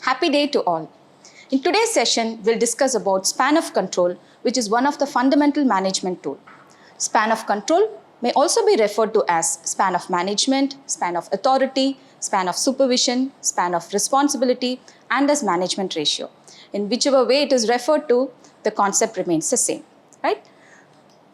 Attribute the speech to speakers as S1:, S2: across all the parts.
S1: Happy day to all. In today's session, we'll discuss about span of control, which is one of the fundamental management tools. Span of control may also be referred to as span of management, span of authority, span of supervision, span of responsibility, and as management ratio. In whichever way it is referred to, the concept remains the same, right?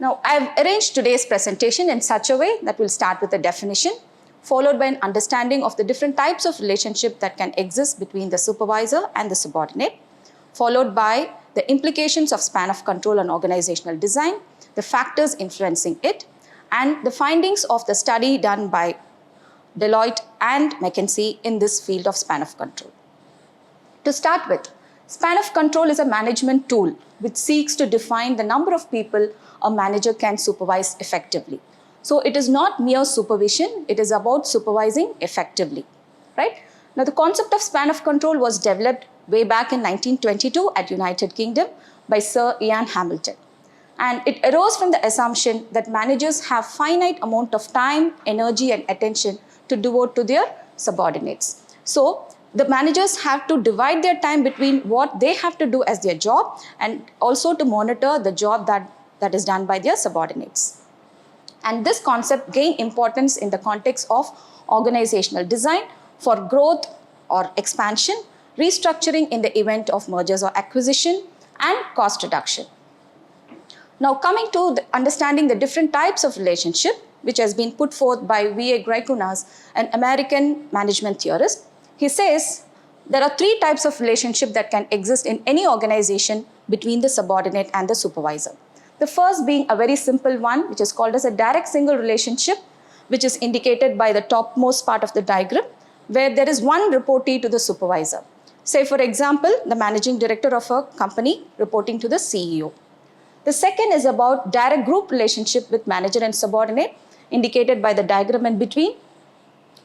S1: Now, I've arranged today's presentation in such a way that we'll start with a definition, followed by an understanding of the different types of relationship that can exist between the supervisor and the subordinate, followed by the implications of span of control on organizational design, the factors influencing it, and the findings of the study done by Deloitte and McKinsey in this field of span of control. To start with, span of control is a management tool which seeks to define the number of people a manager can supervise effectively. So it is not mere supervision, it is about supervising effectively, right? Now the concept of span of control was developed way back in 1922 at United Kingdom by Sir Ian Hamilton. And it arose from the assumption that managers have finite amount of time, energy and attention to devote to their subordinates. So the managers have to divide their time between what they have to do as their job and also to monitor the job that is done by their subordinates. And this concept gained importance in the context of organizational design for growth or expansion, restructuring in the event of mergers or acquisition, and cost reduction. Now coming to understanding the different types of relationship, which has been put forth by V.A. Greikunas, an American management theorist. He says there are three types of relationship that can exist in any organization between the subordinate and the supervisor. The first being a very simple one, which is called as a direct single relationship, which is indicated by the topmost part of the diagram, where there is one reportee to the supervisor. Say, for example, the managing director of a company reporting to the CEO. The second is about direct group relationship with manager and subordinate, indicated by the diagram in between,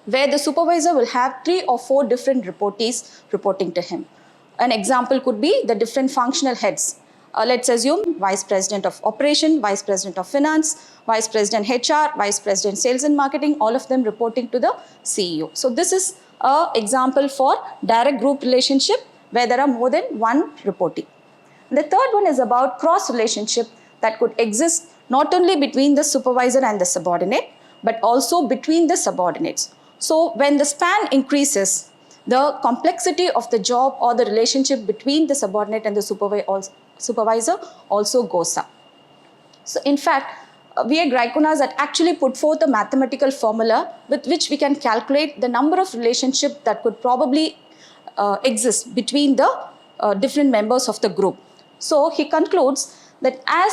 S1: where the supervisor will have 3 or 4 different reportees reporting to him. An example could be the different functional heads. Let's assume Vice President of Operation, Vice President of Finance, Vice President HR, Vice President Sales and Marketing, all of them reporting to the CEO. So this is an example for direct group relationship where there are more than one reportee. The third one is about cross relationship that could exist not only between the supervisor and the subordinate, but also between the subordinates. So when the span increases, the complexity of the job or the relationship between the subordinate and the supervisor also goes up. So in fact, V.A. Greikunas had actually put forth a mathematical formula with which we can calculate the number of relationships that could probably exist between the different members of the group. So he concludes that as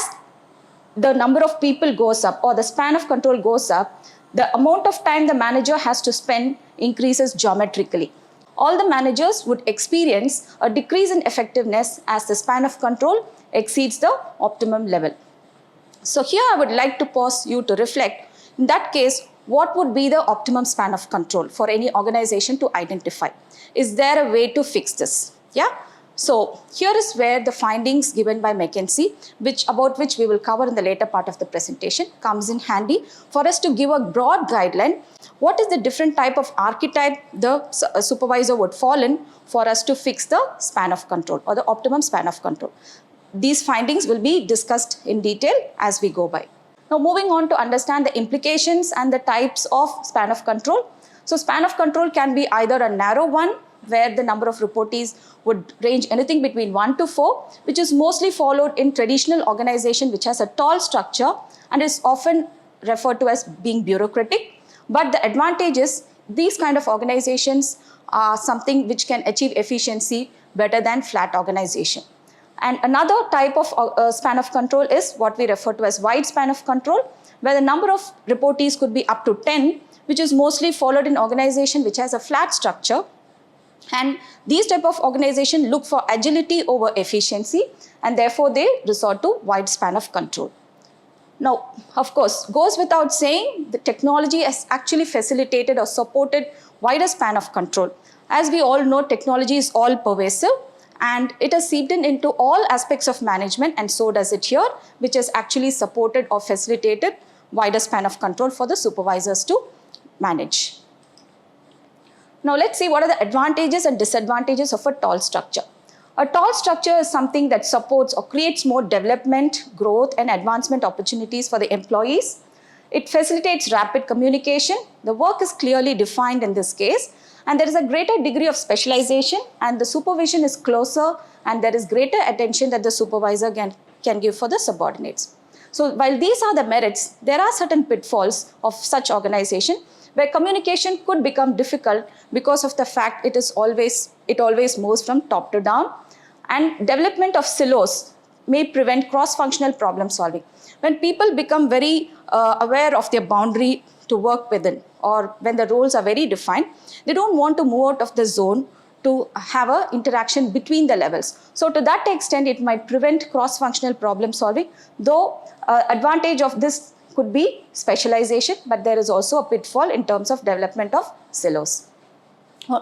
S1: the number of people goes up or the span of control goes up, the amount of time the manager has to spend increases geometrically. All the managers would experience a decrease in effectiveness as the span of control exceeds the optimum level. So here I would like to pause you to reflect. In that case, what would be the optimum span of control for any organization to identify? Is there a way to fix this? Yeah. So here is where the findings given by McKinsey, about which we will cover in the later part of the presentation, comes in handy for us to give a broad guideline. What is the different type of archetype the supervisor would fall in for us to fix the span of control or the optimum span of control? These findings will be discussed in detail as we go by. Now moving on to understand the implications and the types of span of control. So span of control can be either a narrow one, where the number of reportees would range anything between 1 to 4, which is mostly followed in traditional organization which has a tall structure and is often referred to as being bureaucratic. But the advantage is these kind of organizations are something which can achieve efficiency better than flat organization. And another type of span of control is what we refer to as wide span of control, where the number of reportees could be up to 10, which is mostly followed in organization which has a flat structure. And these type of organization look for agility over efficiency, and therefore they resort to wide span of control. Now, of course, goes without saying, the technology has actually facilitated or supported wider span of control. As we all know, technology is all pervasive and it has seeped into all aspects of management, and so does it here, which has actually supported or facilitated wider span of control for the supervisors to manage. Now let's see what are the advantages and disadvantages of a tall structure. A tall structure is something that supports or creates more development, growth and advancement opportunities for the employees. It facilitates rapid communication. The work is clearly defined in this case, and there is a greater degree of specialization, and the supervision is closer, and there is greater attention that the supervisor can give for the subordinates. So while these are the merits, there are certain pitfalls of such organization where communication could become difficult because of the fact it always moves from top to down, and development of silos may prevent cross-functional problem solving. When people become very aware of their boundary to work within, or when the roles are very defined, they don't want to move out of the zone to have an interaction between the levels. So to that extent, it might prevent cross-functional problem solving, though advantage of this could be specialization, but there is also a pitfall in terms of development of silos.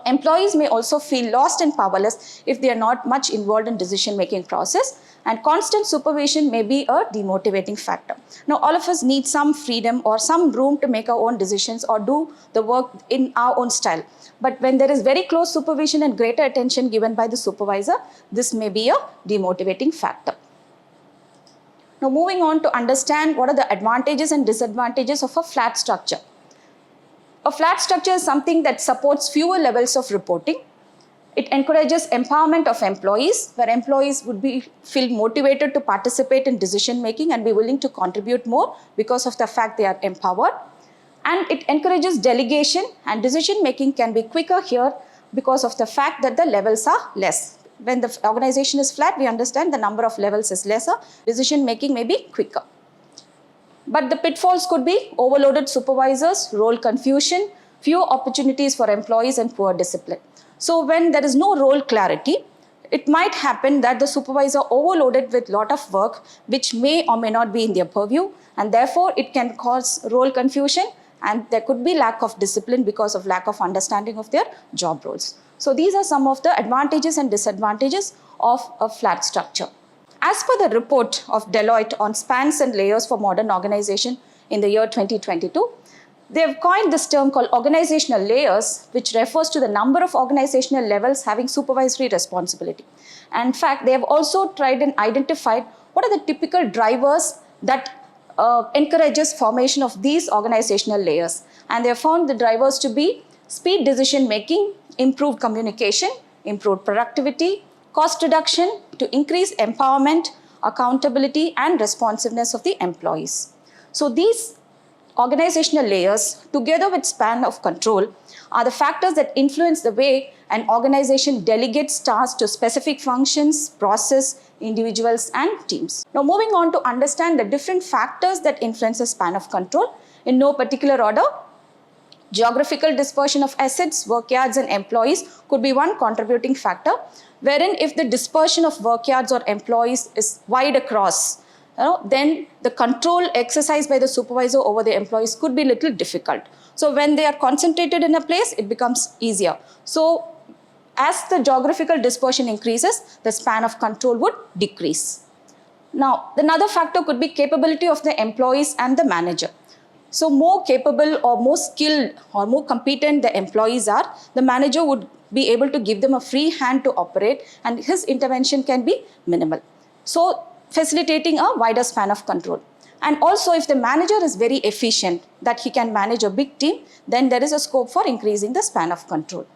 S1: Employees may also feel lost and powerless if they are not much involved in decision-making process, and constant supervision may be a demotivating factor. Now, all of us need some freedom or some room to make our own decisions or do the work in our own style. But when there is very close supervision and greater attention given by the supervisor, this may be a demotivating factor. Now, moving on to understand what are the advantages and disadvantages of a flat structure. A flat structure is something that supports fewer levels of reporting. It encourages empowerment of employees, where employees would feel motivated to participate in decision making and be willing to contribute more because of the fact they are empowered. And it encourages delegation, and decision making can be quicker here because of the fact that the levels are less. When the organization is flat, we understand the number of levels is lesser, decision making may be quicker. But the pitfalls could be overloaded supervisors, role confusion, fewer opportunities for employees and poor discipline. So when there is no role clarity, it might happen that the supervisor overloaded with a lot of work which may or may not be in their purview, and therefore it can cause role confusion, and there could be lack of discipline because of lack of understanding of their job roles. So these are some of the advantages and disadvantages of a flat structure. As per the report of Deloitte on spans and layers for modern organization in the year 2022, they have coined this term called organizational layers, which refers to the number of organizational levels having supervisory responsibility. And in fact, they have also tried and identified what are the typical drivers that encourages formation of these organizational layers. And they have found the drivers to be speed decision making, improved communication, improved productivity, cost reduction, to increase empowerment, accountability, and responsiveness of the employees. So these organizational layers, together with span of control, are the factors that influence the way an organization delegates tasks to specific functions, process, individuals, and teams. Now, moving on to understand the different factors that influence the span of control in no particular order. Geographical dispersion of assets, workyards, and employees could be one contributing factor, wherein if the dispersion of workyards or employees is wide across, then the control exercised by the supervisor over the employees could be a little difficult. So when they are concentrated in a place, it becomes easier. So as the geographical dispersion increases, the span of control would decrease. Now, another factor could be capability of the employees and the manager. So more capable or more skilled or more competent the employees are, the manager would be able to give them a free hand to operate, and his intervention can be minimal. So facilitating a wider span of control. And also, if the manager is very efficient, that he can manage a big team, then there is a scope for increasing the span of control.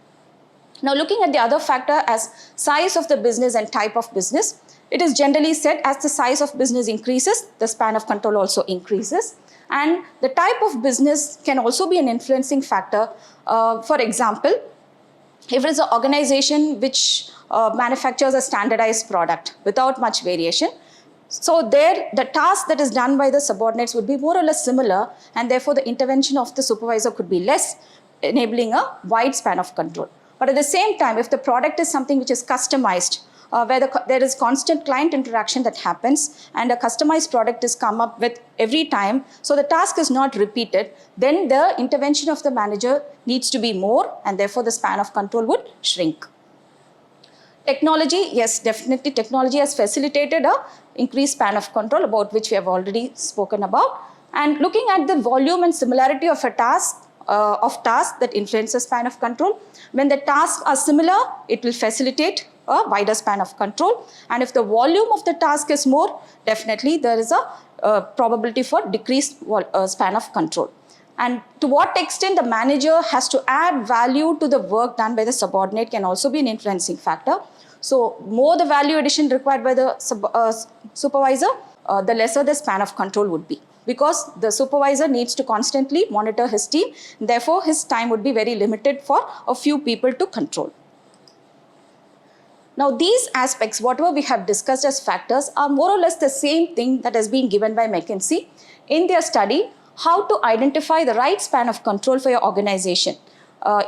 S1: Now, looking at the other factor as size of the business and type of business, it is generally said as the size of business increases, the span of control also increases. And the type of business can also be an influencing factor. For example, if it is an organization which manufactures a standardized product without much variation, so there the task that is done by the subordinates would be more or less similar, and therefore the intervention of the supervisor could be less, enabling a wide span of control. But at the same time, if the product is something which is customized, where there is constant client interaction that happens and a customized product is come up with every time, so the task is not repeated, then the intervention of the manager needs to be more, and therefore the span of control would shrink. Technology, yes, definitely technology has facilitated a increased span of control, about which we have already spoken about. And looking at the volume and similarity of a task of tasks that influence the span of control. When the tasks are similar, it will facilitate a wider span of control. And if the volume of the task is more, definitely there is a probability for decreased span of control. And to what extent the manager has to add value to the work done by the subordinate can also be an influencing factor. So more the value addition required by the supervisor, the lesser the span of control would be. Because the supervisor needs to constantly monitor his team, therefore his time would be very limited for a few people to control. Now these aspects, whatever we have discussed as factors, are more or less the same thing that has been given by McKinsey in their study, how to identify the right span of control for your organization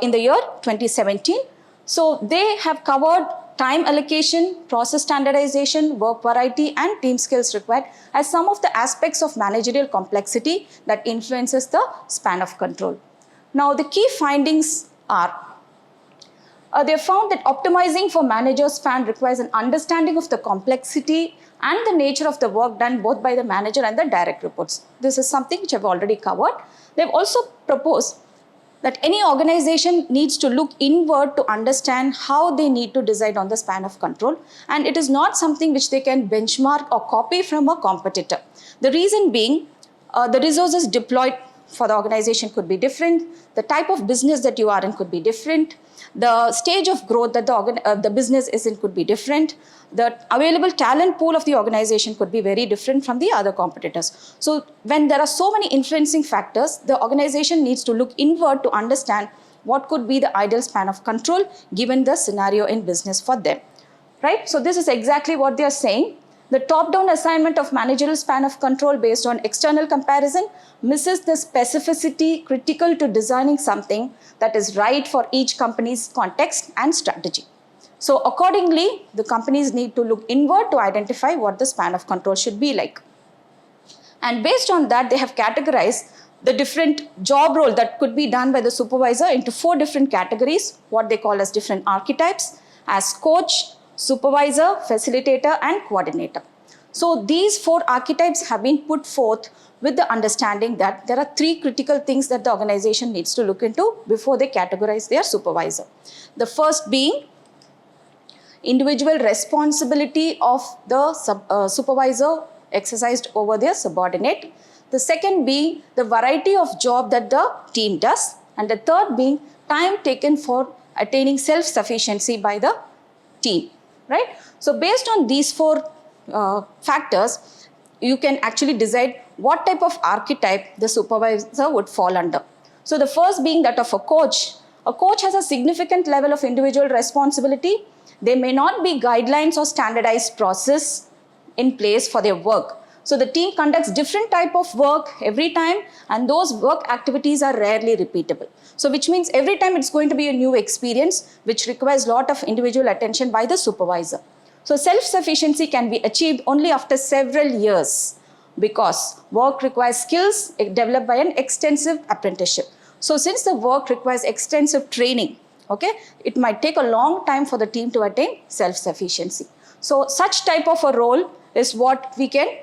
S1: in the year 2017. So they have covered time allocation, process standardization, work variety, and team skills required as some of the aspects of managerial complexity that influences the span of control. Now the key findings are, they found that optimizing for manager span requires an understanding of the complexity and the nature of the work done both by the manager and the direct reports. This is something which I've already covered. They've also proposed that any organization needs to look inward to understand how they need to decide on the span of control, and it is not something which they can benchmark or copy from a competitor. The reason being, the resources deployed for the organization could be different, the type of business that you are in could be different, the stage of growth that the business is in could be different, the available talent pool of the organization could be very different from the other competitors. So when there are so many influencing factors, the organization needs to look inward to understand what could be the ideal span of control given the scenario in business for them. Right? So this is exactly what they are saying. The top-down assignment of managerial span of control based on external comparison misses the specificity critical to designing something that is right for each company's context and strategy. So accordingly, the companies need to look inward to identify what the span of control should be like. And based on that, they have categorized the different job role that could be done by the supervisor into 4 different categories, what they call as different archetypes, as coach, supervisor, facilitator, and coordinator. So these 4 archetypes have been put forth with the understanding that there are 3 critical things that the organization needs to look into before they categorize their supervisor. The first being individual responsibility of the supervisor exercised over their subordinate. The second being the variety of job that the team does. And the third being time taken for attaining self-sufficiency by the team. Right? So based on these 4 factors, you can actually decide what type of archetype the supervisor would fall under. So the first being that of a coach. A coach has a significant level of individual responsibility. There may not be guidelines or standardized process in place for their work. So the team conducts different type of work every time, and those work activities are rarely repeatable. So which means every time it's going to be a new experience which requires a lot of individual attention by the supervisor. So self-sufficiency can be achieved only after several years because work requires skills developed by an extensive apprenticeship. So since the work requires extensive training, okay, it might take a long time for the team to attain self-sufficiency. So such type of a role is what we can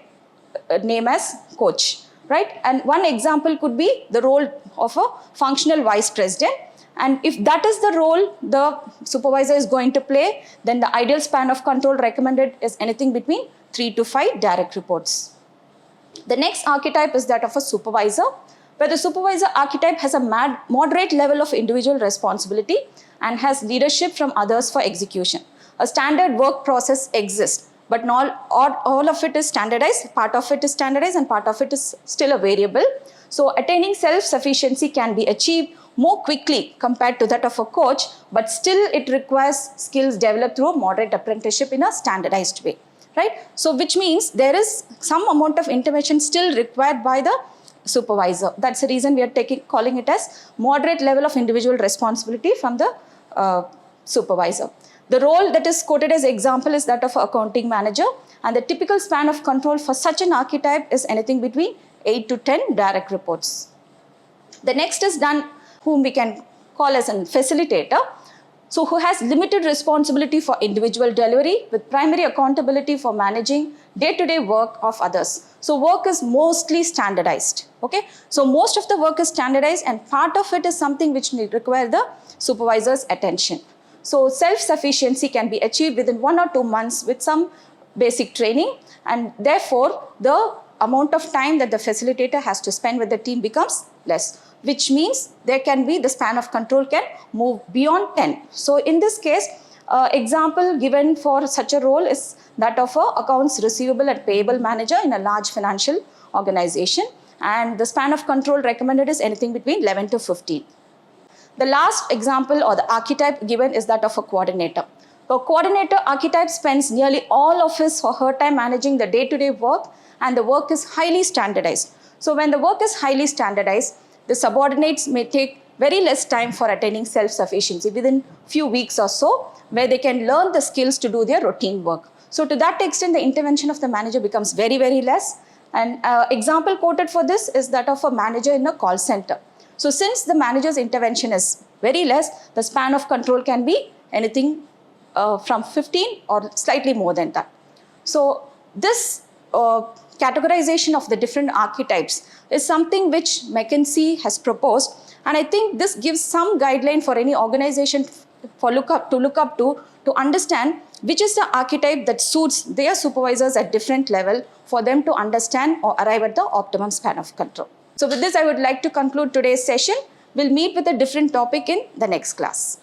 S1: name as coach, right? And one example could be the role of a functional vice president. And if that is the role the supervisor is going to play, then the ideal span of control recommended is anything between 3 to 5 direct reports. The next archetype is that of a supervisor, where the supervisor archetype has a moderate level of individual responsibility and has leadership from others for execution. A standard work process exists, but not all of it is standardized. Part of it is standardized and part of it is still a variable. So attaining self-sufficiency can be achieved more quickly compared to that of a coach, but still it requires skills developed through a moderate apprenticeship in a standardized way, right? So which means there is some amount of intervention still required by the supervisor. That's the reason we are calling it as moderate level of individual responsibility from the supervisor. The role that is quoted as example is that of accounting manager, and the typical span of control for such an archetype is anything between 8 to 10 direct reports. The next is done, whom we can call as a facilitator, so who has limited responsibility for individual delivery with primary accountability for managing day-to-day work of others. So work is mostly standardized. Okay, so most of the work is standardized, and part of it is something which require the supervisor's attention. So self-sufficiency can be achieved within 1 or 2 months with some basic training, and therefore the amount of time that the facilitator has to spend with the team becomes less, which means there can be the span of control can move beyond 10. So in this case, example given for such a role is that of a accounts receivable and payable manager in a large financial organization, and the span of control recommended is anything between 11 to 15. The last example or the archetype given is that of a coordinator. A coordinator archetype spends nearly all of his or her time managing the day-to-day work, and the work is highly standardized. So when the work is highly standardized, the subordinates may take very less time for attaining self-sufficiency within few weeks or so, where they can learn the skills to do their routine work. So to that extent, the intervention of the manager becomes very, very less. An example quoted for this is that of a manager in a call center. So since the manager's intervention is very less, the span of control can be anything from 15 or slightly more than that. So this categorization of the different archetypes is something which McKinsey has proposed, and I think this gives some guideline for any organization to look up to understand which is the archetype that suits their supervisors at different level for them to understand or arrive at the optimum span of control. So with this, I would like to conclude today's session. We'll meet with a different topic in the next class.